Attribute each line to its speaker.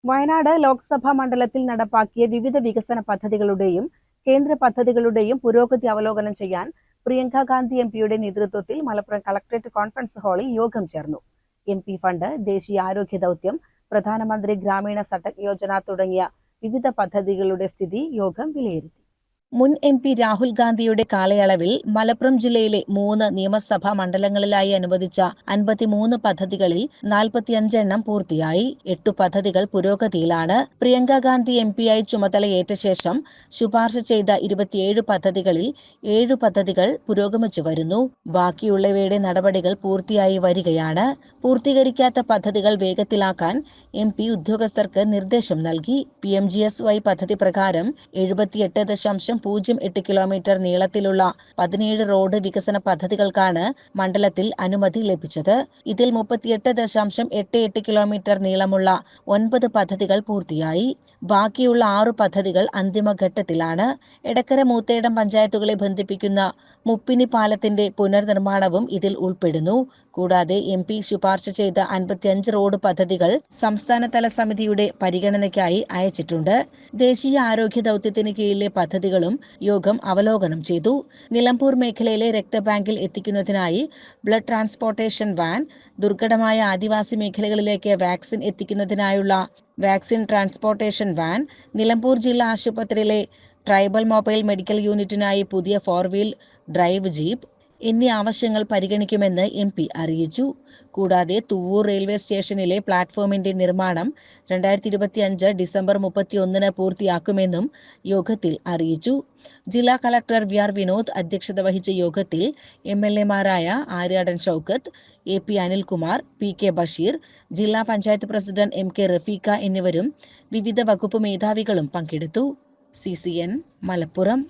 Speaker 1: വയനാട് ലോക്സഭാ മണ്ഡലത്തിൽ നടപ്പാക്കിയ വിവിധ വികസന പദ്ധതികളുടെയും കേന്ദ്ര പദ്ധതികളുടെയും പുരോഗതി അവലോകനം ചെയ്യാൻ പ്രിയങ്ക ഗാന്ധി എംപിയുടെ നേതൃത്വത്തിൽ മലപ്പുറം കളക്ടറേറ്റ് കോൺഫറൻസ് ഹാളിൽ യോഗം ചേർന്നു. എംപി ഫണ്ട്, ദേശീയ ആരോഗ്യ ദൗത്യം, പ്രധാനമന്ത്രി ഗ്രാമീണ സഡക് യോജന തുടങ്ങിയ വിവിധ പദ്ധതികളുടെ സ്ഥിതി യോഗം വിലയിരുത്തി. മുൻ എംപി രാഹുൽ ഗാന്ധിയുടെ കാലയളവിൽ മലപ്പുറം ജില്ലയിലെ 3 നിയമസഭാ മണ്ഡലങ്ങളിലായി അനുവദിച്ച 53 പദ്ധതികളിൽ 45 എണ്ണം പൂർത്തിയായി. 8 പദ്ധതികൾ പുരോഗതിയിലാണ്. പ്രിയങ്ക ഗാന്ധി എംപിയായി ചുമതലയേറ്റ ശേഷം ശുപാർശ ചെയ്ത 27 പദ്ധതികളിൽ 7 പദ്ധതികൾ പുരോഗമിച്ചു വരുന്നു. ബാക്കിയുള്ളവയുടെ നടപടികൾ പൂർത്തിയായി വരികയാണ്. പൂർത്തീകരിക്കാത്ത പദ്ധതികൾ വേഗത്തിലാക്കാൻ എംപി ഉദ്യോഗസ്ഥർക്ക് നിർദ്ദേശം നൽകി. PMGSY പദ്ധതി പ്രകാരം 78.08 കിലോമീറ്റർ നീളത്തിലുള്ള 17 റോഡ് വികസന പദ്ധതികൾക്കാണ് മണ്ഡലത്തിൽ അനുമതി ലഭിച്ചത്. ഇതിൽ 38.88 കിലോമീറ്റർ നീളമുള്ള 9 പദ്ധതികൾ പൂർത്തിയായി. ബാക്കിയുള്ള 6 പദ്ധതികൾ അന്തിമഘട്ടത്തിലാണ്. എടക്കര മൂത്തേടം പഞ്ചായത്തുകളെ ബന്ധിപ്പിക്കുന്ന മുപ്പിനി പാലത്തിന്റെ പുനർനിർമ്മാണവും ഇതിൽ ഉൾപ്പെടുന്നു. കൂടാതെ എംപി ശുപാർശ ചെയ്ത 55 റോഡ് പദ്ധതികൾ സംസ്ഥാനതല സമിതിയുടെ പരിഗണനയ്ക്കായി അയച്ചിട്ടുണ്ട്. ദേശീയ ആരോഗ്യ ദൗത്യത്തിന് കീഴിലെ പദ്ധതികളും യോഗം അവലോകനം ചെയ്തു. നിലമ്പൂർ മേഖലയിലെ രക്തബാങ്കിൽ എത്തിക്കുന്നതിനായി ബ്ലഡ് ട്രാൻസ്പോർട്ടേഷൻ വാൻ, ദുർഘടമായ ആദിവാസി മേഖലകളിലേക്ക് വാക്സിൻ എത്തിക്കുന്നതിനായുള്ള വാക്സിൻ ട്രാൻസ്പോർട്ടേഷൻ വാൻ, നിലമ്പൂർ ജില്ലാ ആശുപത്രിയിലെ ട്രൈബൽ മൊബൈൽ മെഡിക്കൽ യൂണിറ്റിനായി പുതിയ 4-വീൽ ഡ്രൈവ് ജീപ്പ് എന്നീ ആവശ്യങ്ങൾ പരിഗണിക്കുമെന്ന് എംപി അറിയിച്ചു. കൂടാതെ തുവ്വൂർ റെയിൽവേ സ്റ്റേഷനിലെ പ്ലാറ്റ്ഫോമിന്റെ നിർമ്മാണം 2025 ഡിസംബർ 31 പൂർത്തിയാക്കുമെന്നും യോഗത്തിൽ അറിയിച്ചു. ജില്ലാ കളക്ടർ VR വിനോദ് അധ്യക്ഷത വഹിച്ച യോഗത്തിൽ MLA മാരായ ആര്യാടൻ ഷൗക്കത്ത്, AP അനിൽകുമാർ, PK ബഷീർ, ജില്ലാ പഞ്ചായത്ത് പ്രസിഡന്റ് MK റഫീഖ എന്നിവരും വിവിധ വകുപ്പ് മേധാവികളും പങ്കെടുത്തു. CCN മലപ്പുറം.